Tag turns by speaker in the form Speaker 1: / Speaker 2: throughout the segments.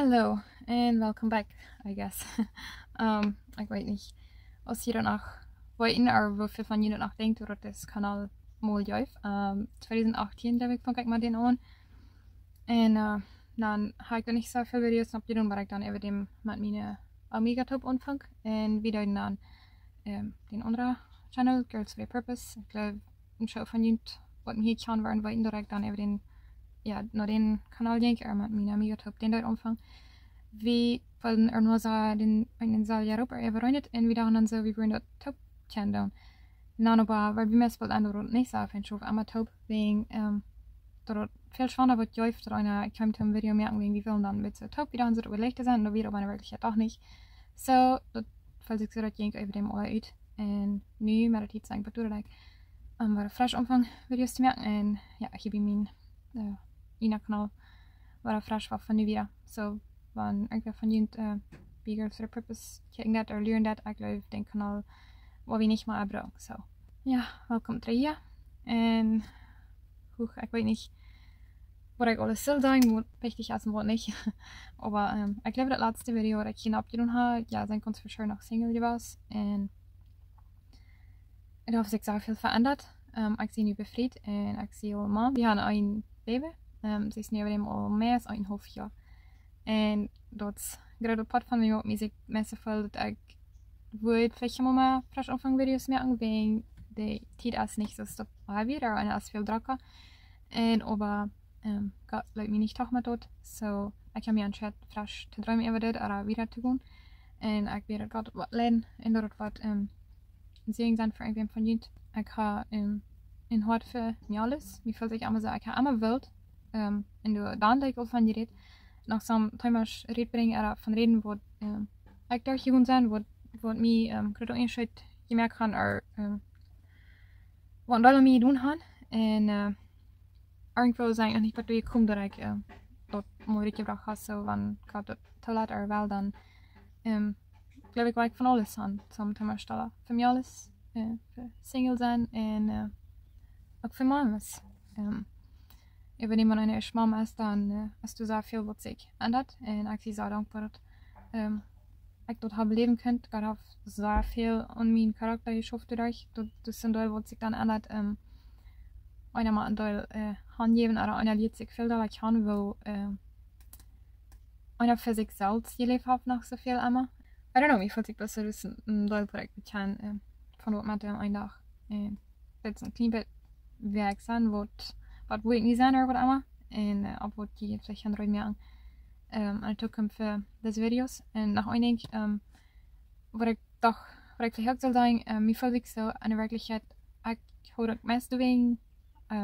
Speaker 1: Hello and welcome back, I guess. Ik weet niet als je er nog weten of hoeveel van jullie nog denkt dat dit kanaal mooi juist. 2018 heb ik van kijk maar den aan. En dan ga ik er niet zoveel video's op doen, maar ik dan even dem met mijn Amiga-top aanvang. En wie dan den andere channel, Girls with Purpose. Ik geloof een show van jullie wat me hier kan waren weten dat ik dan even den naar den kanaal denk met mijn Amiga-top den daar aanvang. Vi följden nur så den Saal Europa överrundet en vi dann so wie wir in der Top channel down. Aber weil wir mest an der nicht so wenn schon am Top wegen dort viel spannender wird läuft oder einer ich zum Video merken wegen wie wir dann mit so Top wieder so überlegt sein und wieder aber wirklich doch nicht. So das falls ich so das denk über dem all out en nu met het zijn bedoel ik waar fresh omvang video's te maken en ja ik heb mijn kanaal waar fresh was van nu weer so wann irgendwer von jullie Girls for the Purpose kijken dat or leren dat, ik geloof den kanaal wat we niet maar hebben. So ja, welkom terug hier. En ik weet niet wat ik alles zal sagen, wat wichtig is en wat niet. Aber ik geloof dat laatste video dat ik geen opgedaan heb, ja, zijn komt voor sure nog single was. En het heeft zich zo veel veranderd. Ik zie nu bevriend en ik zie allemaal. We hebben een baby. Ze is nu al meer dan 1,5 jaar. En dat is gerade part van mijn muziek mensen voelt dat ik wil vielleicht mal fresh anfangen video's merken wegen de tijd is niet zo stop weer er en is veel drukker en aber gaat leuk me niet toch met dat so ik heb me aan chat fresh te dromen over dit er weer te doen en ik weer gaat wat leren en dat wat zien zijn voor een van jullie ik ga in hart voor mij alles wie voelt zich allemaal zo ik ga allemaal wild en de dan denk ik al van die rit nog zo'n tijdens rit brengen er van reden wat ik daar gewoon zijn wat me kreeg een schritt gemerkt gaan er wat dat me doen gaan en irgendwo zijn en niet wat je komt dat ik dat mooi gebracht had zo van ik had dat te laat er wel dan geloof ik wel van alles aan zo'n tijdens stellen voor mij alles voor single zijn en ook voor mamas wenn jemand eine Mama ist, dann hast du sehr viel, was sich ändert. Und ich bin sehr dankbar, dass ich dort habe leben können. Ich habe sehr viel an meinen Charakter geschafft dadurch. Das sind Teile, was sich dann ändert. Einer mal ein Teil angeben oder einer liegt sich viel, da ich kann, wo einer für sich selbst gelebt hat nach so viel immer. I don't know, wie fühlt sich das so, das ist ein Teil, wo ich kann von dort mit dem einen Tag. Das ist ein kleines Werk sein, wat wil ik niet zijn of wat allemaal. En op wat je vielleicht gaan eruit merken aan de toekomst voor deze video's. En nog één ding, wat ik vielleicht ook zal zeggen, mij voel ik zo aan de werkelijkheid, ik hoor het meest doen,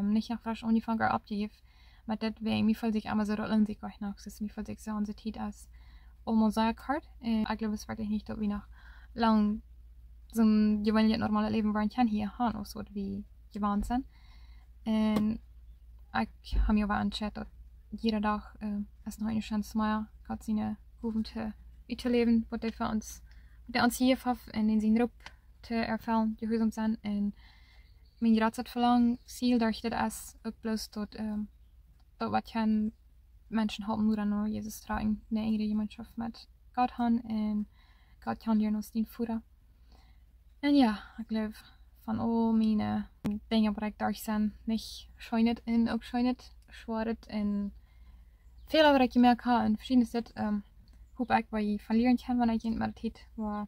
Speaker 1: niet nog fresh ongevangen opgegeven. Maar dat wegen, mij voelt ik allemaal zo dat ik ook nog, dus mij voelt ik zo onze tijd als allemaal zo hard. En ik geloof es wirklich nicht, dat we nog lang zo'n gewöhnlich normale Leben waren kann hier haben, of zo wie gewohnt zijn. En ik heb me wel chat dat jede dag is nog een chance meer gaat zien hoeven te leven wat hij voor ons hier heeft en in zijn roep te ervaren gehoorzaam zijn en mijn grootste verlang ziel dat dit is ook bloos tot wat gaan mensen helpen hoe dan nou Jezus dragen de engere gemeenschap met God gaan en God kan hier nog zien voeren en ja ik geloof van al mijn dingen waar ik daar zijn, niet schijnet en ook schijnet, schwaret en veel waar ik gemerkt heb en verschillende zit, hoe ik wat je verlieren kan wanneer je in de tijd waar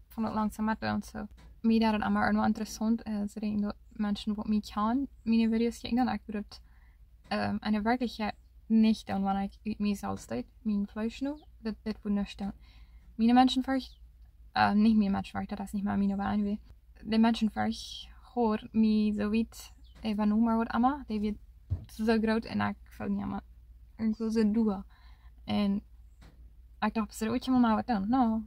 Speaker 1: van het langzaam met en zo. Mij daar dan maar nog interessant, ze denken dat mensen wat mij kan, mijn video's kijken dan ik doe het en de werkelijkheid niet doen wanneer ik uit mezelf steed, mijn vlees nu, dat wordt niet doen. Mijn mensen vergt, niet meer mensen vergt, dat is niet meer mijn waarde. De mensen vergt hoor me zoiets even noemen wat allemaal, die wordt zo groot en ik voel niet allemaal irgendwo zo doen. En ik dacht, ze ooit maar wat doen. Nou,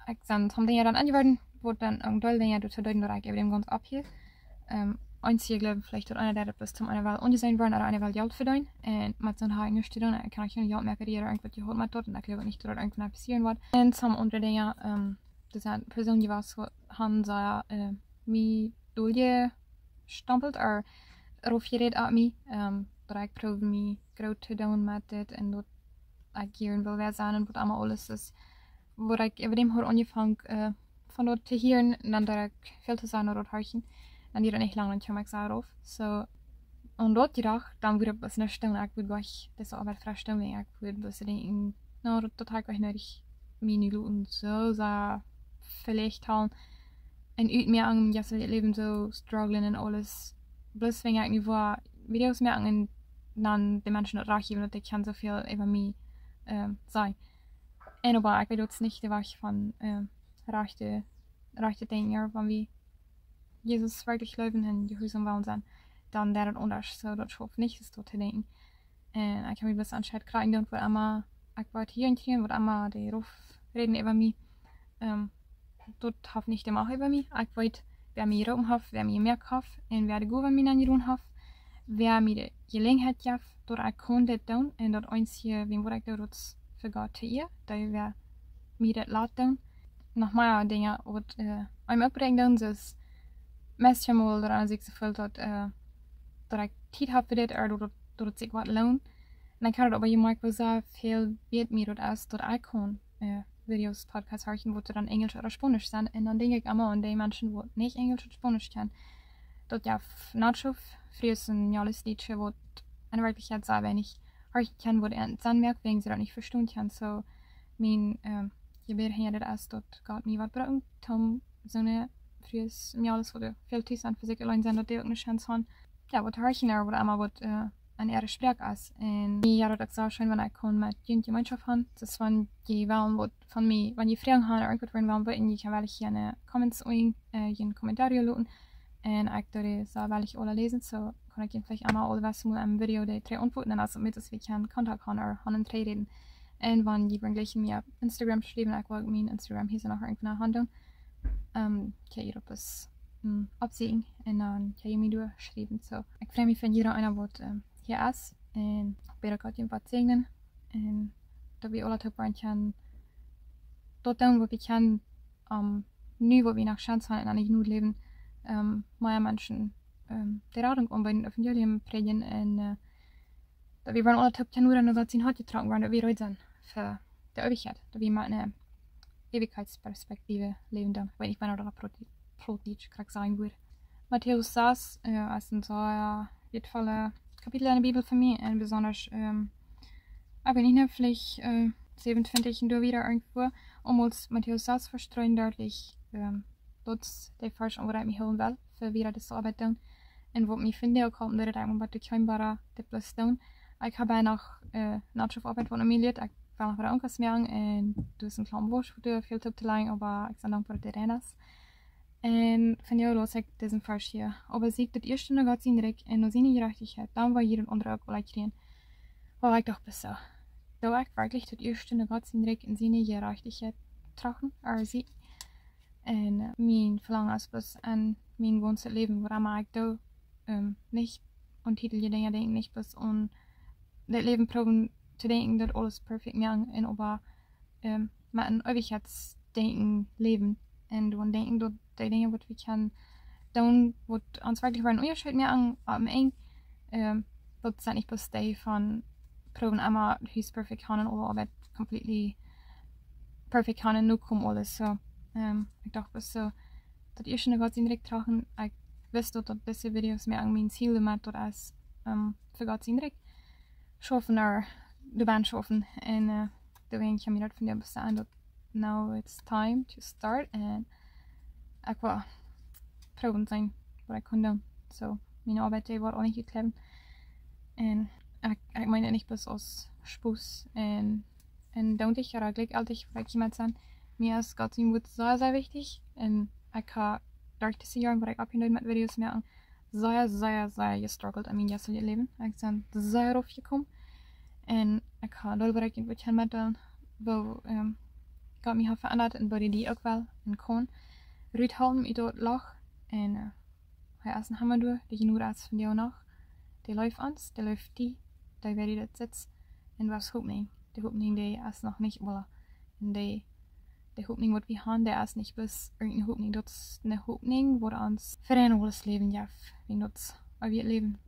Speaker 1: ik zijn soms dingen dan antwoorden, wordt dan een deel dingen door te duiden dat ik even dem ganz abhiel. Einzige glaube vielleicht dat einer der bis zum einer Wahl ungesehen worden oder einer Wahl Geld verdienen und mit so einer Hagen nicht tun, kann ich nicht merken, die irgendwas geholt mit dort und ich glaube nicht, dass irgendwas passieren wird. Und some andere Dinge, das sind Personen, die was haben so mi dolje stampelt or rof je dit at me, dat ik probeer me groot te doen met dit en dat agieren will, wer sein und was einmal alles ist. Wo ich über dem halt angefangen, von dort zu hören, und dann direkt viel zu sein oder horchen. Und die dann nicht lange nicht mehr darauf. So, und dort gedacht, dann würde es eine Stunde, ich würde gleich, das Arbeit freistellen, ich würde was denken, no, das hat gleich nicht Minuten so sehr vielleicht haben. Und ut mir an, ja, so Leben so strugglen und alles. Bloß wenn ich nur Videos mehr an, dann die Menschen das rachen, und die kann so viel über mich sein. Und aber ich will jetzt nicht, was ich von rechte Dinge, wenn wir Jesus wirklich leben und Jerusalem wollen sein, dann wäre das anders. So, das hoffe nicht, das dort zu denken. Und ich habe mich bis anscheinend kriegen, und wo immer ich wollte hier in wo immer die Ruf reden über mich. Dort hat nicht immer auch über mich. Ich wollte, wer mir Raum hat, wer mir mehr hat, und wer die Gute mit mir tun hat, wer mir die Gelegenheit hat, dort ich kann das tun, und dort eins hier, wie ich dort für Gott zu ihr, da wer mir das laut tun. Noch mehr Dinge, was einem abbringen, so ist meistens mal daran sich so viel, dass ich Zeit habe für das, oder dort sich was lohnt. Und dann kann das aber jemand so viel wird mir dort aus, dass ich kann Videos, Podcasts hören, wo dann Englisch oder Spanisch sind. Und dann denke ich immer an die Menschen, die nicht Englisch oder Spanisch können. Dort ja nicht so früher sind ja alles Lieder, wo in Wirklichkeit so wenig hören kann, wo die dann merken, wegen sie das nicht verstehen können. So, mein Gebet hier das aus, dort Gott mir was bringen, um so eine früher ja alles, wo die viel Tisch sind, für sich allein sind, dass die auch eine Chance haben. Ja, was hören, oder einmal was an ihre Sprache ist. Und ich habe das auch schon, wenn ich mit Jungen Gemeinschaft habe, das wenn die wollen, von mir, wenn die Fragen haben oder irgendwas wollen, ich kann hier eine Comments in Kommentare lassen. Und ich würde so, weil ich alle lesen, so kann ich vielleicht einmal alle was mit einem Video, die drei antworten, und also mit, dass wir keinen Kontakt haben oder haben drei reden. Und wenn die gleich mir Instagram schreiben, ich will mein Instagram hier so noch irgendeine Handlung, kann ich das absehen und dann kann ich mir durchschreiben. So, ich freue mich, wenn jeder einer wird hier ist, und ich werde Gott jedenfalls segnen, und da wir alle Tag können, dort tun, wo wir können, nu, wo wir nach Chance haben, und nicht nur leben, mehr Menschen die Radung bei den Evangelium predigen, und da wir alle Tag nur an der Zeit getragen werden, da wir heute sind für die Ewigkeit, da wir mal eine Ewigkeitsperspektive leben, dann, wenn ich meine, oder Protitsch krieg sagen würde. Matthäus 6 ist ein so wertvoller Kapitel in der Bibel für mich, und besonders aber nicht nur vielleicht 27 und wieder irgendwo, uns Matthäus 6 verstreuen deutlich dort die Forschung, wo ich mich holen will, für wieder das Arbeit tun, und wo mich finde, auch kommt, dass ich mit der Kleinbare das plus tun. Ich habe noch Arbeit von Emilie, ich will noch wieder irgendwas machen, und du hast einen kleinen Wurst, wo du viel zu lang, aber ich bin dankbar, dass du rennst. Und von jou los ik diesen Vers hier. Aber siegt das erste noch Gott sein Recht und seine Gerechtigkeit, dann war jeder andere auch gleich kriegen. Aber ich doch besser. Da ich wirklich das erste noch Gott sein Recht und seine Gerechtigkeit tragen, sie. Und mein Verlangen ist bloß an mein ganzes Leben, woran ich da nicht an Titel Dinge denken, nicht bloß an das Leben probieren zu denken, dass alles perfekt machen, und aber mit einem Ewigkeitsdenken leben. Und dann denken, dass die Dinge, die wir können, dann wird uns wirklich einen Unterschied mehr am Ende. Das sind nicht bloß die von proben einmal who's perfekt können, oder aber completely perfekt können, nur kommen alles. So, ich dachte, bis so, dass ihr schon Gott direkt tragen, ich wusste, dass diese Videos mehr an mein Ziel gemacht oder als für Gott direkt schaffen, oder du Band schaffen. Und deswegen kann ich mir das von dir bis an, now it's time to start, and ich war proben sein, was ich konnte. So, meine Arbeit war auch nicht geklappt. Und ich meine nicht bloß aus Spaß. Und denke ich, oder gleichzeitig, weil ich jemand sein, mir ist Gott sein Wort sehr, sehr wichtig. Und ich habe durch diese Jahre, wo ich abgenommen mit Videos mehr sehr, sehr, sehr gestruggelt an meinem jetzigen Leben. Ich bin sehr raufgekommen. Und ich habe darüber mit mitteln, wo Gott mich hat verändert, und bei die auch wel en kon uithouden met dat lach, en hij is een hammer door, die genoeg is van jou nog, die läuft ons, die läuft die werde dat zit, en was Hoffnung, die Hoffnung, die ist noch nicht, voilà, und die Hoffnung, wat wir haben, der ist nicht bis irgendeine Hoffnung, das ist eine Hoffnung, wo uns für ein neues Leben jaft, wegen das, weil wir leben.